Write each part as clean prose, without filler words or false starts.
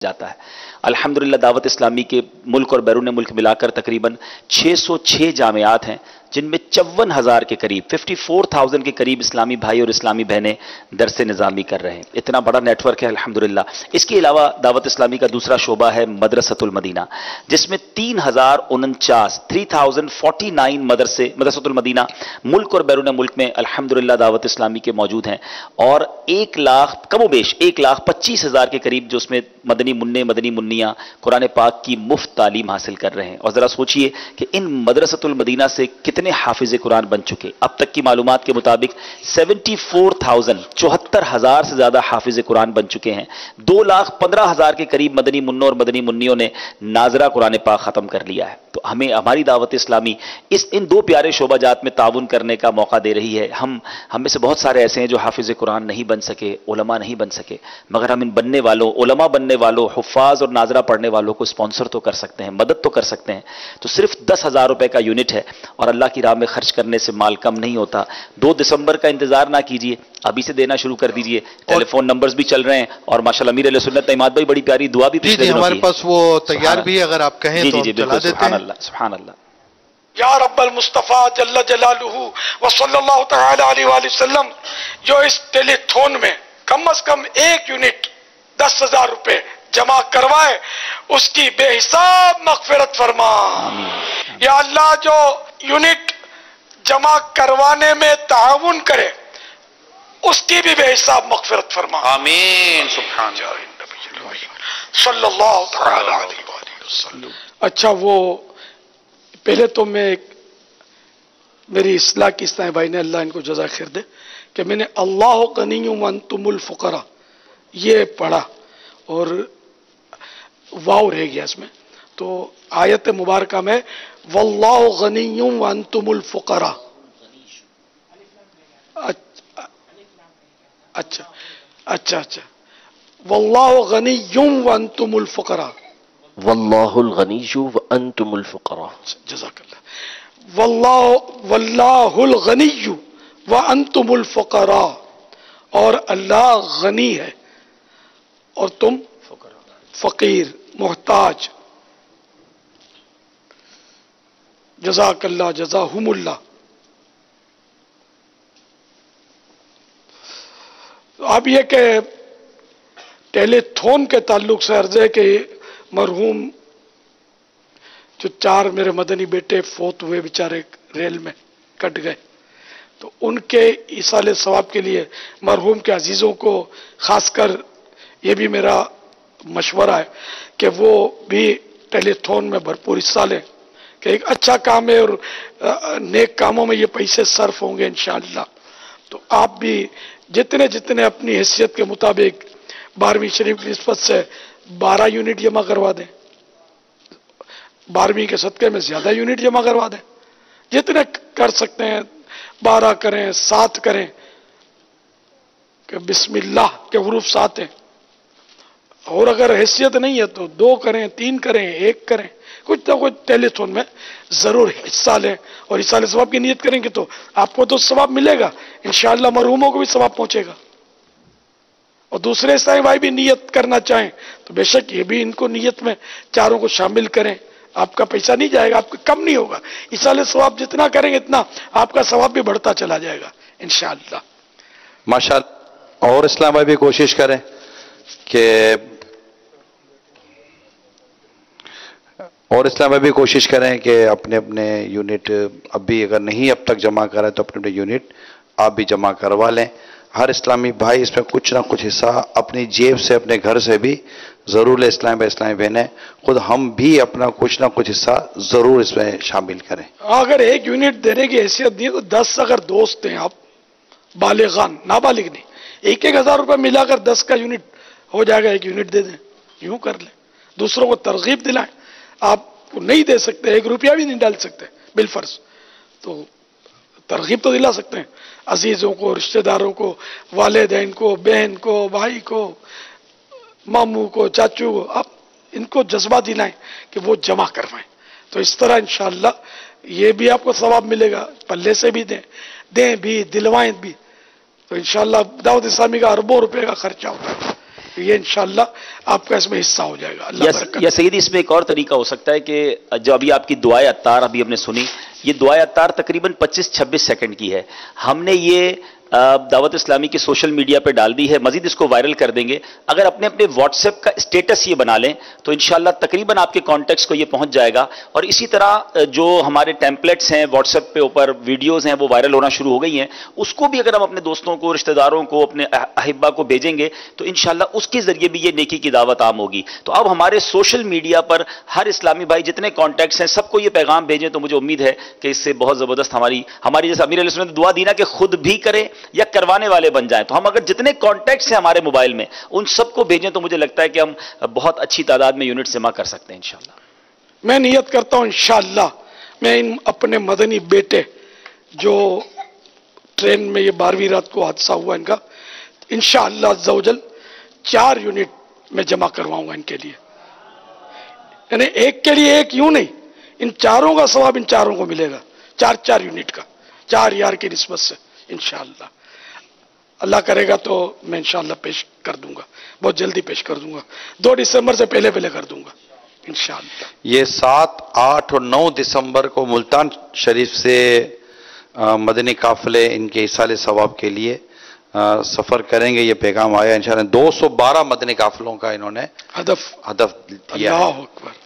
جاتا ہے۔ الحمدللہ دعوت اسلامی کے ملک اور بیرون ملک ملا کر تقریباً 606 جامعات ہیں، جن میں 54,000 کے قریب 54,000 کے قریب اسلامی بھائی اور اسلامی بہنیں درس نظامی کر رہے ہیں۔ اتنا بڑا نیٹ ورک ہے الحمدللہ۔ اس کے علاوہ دعوت اسلامی کا دوسرا شعبہ ہے مدرسۃ المدینہ، جس میں 3049 مدرسۃ المدینہ ملک اور بیرون ملک میں الحمدللہ دعوت اسلامی کے موجود ہیں، اور 1 لاکھ کم و بیش 1,25,000 کے قریب جو اس میں مدنی منع مدنی منیاں قرآن پاک کی مفت تعلیم حاصل کر رہے ہیں۔ اور ذرا سوچئے کہ ان مدرسۃ المدینہ سے کتنے حافظ قرآن بن چکے۔ اب تک کی معلومات کے مطابق 74,000 سے زیادہ حافظ قرآن بن چکے ہیں۔ 2,15,000 کے قریب مدنی منوں اور مدنی منیوں نے ناظرہ قرآن پاک ختم کر لیا ہے۔ تو ہمیں ہماری دعوت اسلامی ان دو پیارے شعبہ جات میں تعاون کرنے کا موقع دے رہی ہے۔ ہم میں سے بہت سارے ایسے ہیں جو حافظ قرآن نہیں بن سکے، علماء نہیں بن سکے، مگر ہم ان بننے والوں، علماء بننے والوں، حفاظ اور ناظرہ پڑھنے والوں کو اسپانسر تو کر سکتے ہیں، مدد تو کر سکتے ہیں۔ تو صرف 10,000 روپے کا یونٹ ہے، اور اللہ کی راہ میں خرچ کرنے سے مال کم نہیں ہوتا۔ 2 دسمبر کا انتظار نہ کیجیے، ابھی سے دینا شروع کر دیجیے۔ ٹیلی فون نمبرز بھی چل رہے ہیں، اور ماشاءاللہ امیر علیہ سنت نعمات بھائی بڑی پیاری دعا بھی پچھلے دنوں کی ہے۔ ہمارے پاس وہ تیار بھی ہے، اگر آپ کہیں تو ہم چلا دیتے ہیں۔ سبحان اللہ سبحان اللہ۔ یا رب المصطفیٰ جل جلالہ وصلی اللہ تعالی علیہ وآلہ وسلم، جو اس ٹیلی تھون میں کم از کم 1 یونٹ 10,000 روپے جمع کروائے، اس کی بے حساب مغفرت فرما۔ یا اللہ جو یونٹ جمع کروانے میں تعاون کرے، اس کی بھی بے حساب مغفرت فرما۔ آمین سبحان اللہ صلی اللہ تعالی علیہ وآلہ وسلم۔ اچھا، وہ پہلے تو میری اصلاح کی اسلامی بھائی نے، اللہ ان کو جزائے خیر دے، کہ میں نے اللہ غنی وانتم الفقراء یہ پڑھا اور واو رہ گیا اس میں، تو آیت مبارکہ میں واللہ غنی وانتم الفقراء، اچھا واللہ غنی وانتم الفقراء، واللہ الغنی وانتم الفقراء، جزاک اللہ، واللہ الغنی وانتم الفقراء، اور اللہ غنی ہے اور تم فقیر محتاج۔ جزاک اللہ جزاہم اللہ۔ اب یہ کہ ٹیلی تھون کے تعلق سے عرض ہے کہ مرحوم جو 4 میرے مدنی بیٹے فوت ہوئے بیچارے ریل میں کٹ گئے، تو ان کے ایصال ثواب کے لیے مرحوم کے عزیزوں کو خاص کر یہ بھی میرا مشورہ ہے کہ وہ بھی ٹیلی تھون میں بھرپور حصہ لیں، کہ ایک اچھا کام ہے اور نیک کاموں میں یہ پیسے صرف ہوں گے انشاءاللہ۔ تو آپ بھی جتنے اپنی حیثیت کے مطابق 12ویں شریف کی نسبت سے 12 یونٹ جمع کروا دیں، 12ویں کے صدقے میں زیادہ یونٹ جمع کروا دیں، جتنے کر سکتے ہیں 12 کریں، 7 کریں، کہ بسم اللہ کے حروف 7 ہیں، اور اگر حیثیت نہیں ہے تو 2 کریں، 3 کریں، 1 کریں، کچھ نہ کچھ ٹیلی تھون میں ضرور حصہ لیں، اور حصہ لے ثواب کی نیت کریں گے تو آپ کو تو ثواب ملے گا، انشاءاللہ مرحوموں کو بھی ثواب پہنچے گا۔ اور دوسرے اسلامی بھائی بھی نیت کرنا چاہیں تو بے شک یہ بھی ان کو نیت میں چاروں کو شامل کریں، آپ کا پیسہ نہیں جائے گا، آپ کا کم نہیں ہوگا، حصہ ثواب جتنا کریں گے اتنا آپ کا ثواب بھی بڑھتا چلا جائے گا انشاءاللہ۔ ماشاءاللہ۔ اور اسلام بھائی بھی کوشش کریں کہ اپنے یونٹ اب بھی اگر نہیں اب تک جمع کریں تو اپنے یونٹ آپ بھی جمع کروا لیں۔ ہر اسلامی بھائی اس میں کچھ نہ کچھ حصہ اپنی جیب سے، اپنے گھر سے بھی ضرور لے، اسلامی بہنیں خود ہم بھی اپنا کچھ نہ کچھ حصہ ضرور اس میں شامل کریں۔ اگر 1 یونٹ دینے کی حیثیت دی تو 10 اگر دوست ہیں آپ بالغان، نابالغ نہیں، 1,000 روپے ملا کر 10 کا یونٹ ہو جائے گا، 1 یونٹ دے دیں، یوں کر لیں، دوسروں کو ترغیب دلائیں۔ آپ نہیں دے سکتے، 1 روپیہ بھی نہیں ڈال سکتے بالفرض، تو ترغیب تو دلا سکتے ہیں عزیزوں کو، رشتہ داروں کو، والدین کو، بہن کو، بھائی کو، ماموں کو، چاچو کو، آپ ان کو جذبہ دلائیں کہ وہ جمع کروائیں، تو اس طرح انشاءاللہ یہ بھی آپ کو ثواب ملے گا، پلے سے بھی دیں بھی، دلوائیں بھی، تو انشاءاللہ دعوت اسلامی کا اربوں روپے کا خرچہ ہوتا ہے۔ یہ انشاءاللہ آپ کا اس میں حصہ ہو جائے گا. اللہ برکت. یا سیدی اس میں ایک اور طریقہ ہو سکتا ہے کہ جو ابھی آپ کی دعائے اتار ابھی ہم نے سنی، یہ دعائے اتار تقریباً 25-26 سیکنڈ کی ہے. ہم نے یہ دعوت اسلامی کی سوشل میڈیا پہ ڈال دی ہے، مزید اس کو وائرل کر دیں گے. اگر اپنے اپنے واٹس ایپ کا اسٹیٹس یہ بنا لیں تو انشاءاللہ تقریباً آپ کے کانٹیکٹس کو یہ پہنچ جائے گا. اور اسی طرح جو ہمارے ٹیمپلیٹس ہیں واٹس ایپ پہ اوپر ویڈیوز ہیں وہ وائرل ہونا شروع ہو گئی ہیں، اس کو بھی اگر ہم اپنے دوستوں کو، رشتہ داروں کو، اپنے احبا کو بھیجیں گے تو انشاءاللہ اس کے ذریعے بھی یہ نیکی کی دعوت عام ہوگی. تو اب ہمارے سوشل میڈیا پر ہر اسلامی بھائی جتنے کانٹیکٹس ہیں سب کو یہ پیغام بھیجیں تو مجھے امید ہے کہ اس سے بہت زبردست ہماری جیسے امیر علیہ السلام نے دعا دی نا کہ خود بھی کریں یا کروانے والے بن جائیں، تو ہم اگر جتنے کانٹیکٹس ہیں ہمارے موبائل میں ان سب کو بھیجیں تو مجھے لگتا ہے کہ ہم بہت اچھی تعداد میں یونٹ جمع کر سکتے ہیں انشاءاللہ. میں نیت کرتا ہوں انشاءاللہ میں ان اپنے مدنی بیٹے جو ٹرین میں یہ 12ویں رات کو حادثہ ہوا ان کا، انشاءاللہ عز و جل 4 یونٹ میں جمع کرواؤں گا ان کے لیے. یعنی ایک کے لیے ایک یوں نہیں، ان چاروں کا ثواب ان چاروں کو ملے گا، 4 یونٹ کا 4 یار کی نسبت سے انشاءاللہ. اللہ کرے گا تو میں انشاءاللہ پیش کر دوں گا، بہت جلدی پیش کر دوں گا، 2 دسمبر سے پہلے کر دوں گا انشاءاللہ. یہ 7، 8 اور 9 دسمبر کو ملتان شریف سے مدنی قافلے ان کے ایصال ثواب کے لیے سفر کریں گے. یہ پیغام آیا انشاءاللہ. 212 مدنی قافلوں کا انہوں نے ہدف دیا. اللہ اکبر،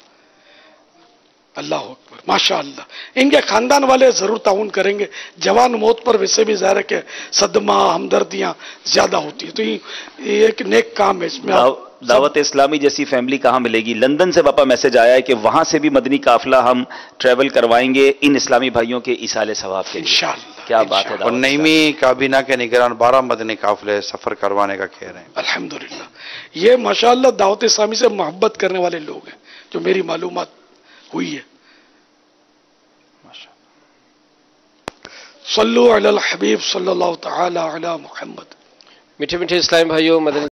اللہ اکبر، ماشاءاللہ. ان کے خاندان والے ضرور تعاون کریں گے. جوان موت پر ویسے بھی ظاہر ہے کہ صدمہ، ہمدردیاں زیادہ ہوتی ہیں، تو یہ ایک نیک کام ہے. اس میں دعوت اسلامی جیسی فیملی کہاں ملے گی؟ لندن سے باپا میسج آیا ہے کہ وہاں سے بھی مدنی قافلہ ہم ٹریول کروائیں گے ان اسلامی بھائیوں کے ایصال ثواب کے لیے. انشاءاللہ. کیا بات ہے. اور نعیمی کابینہ کے نگران 12 مدنی قافلے سفر کروانے کا کہہ رہے ہیں. الحمدللہ. یہ ماشاءاللہ دعوت اسلامی سے محبت کرنے والے لوگ ہیں جو میری معلومات ہوئی ہے. صلو علی الحبیب صلی اللہ تعالی علی محمد. میٹھے میٹھے اسلام بھائیوں، مدنی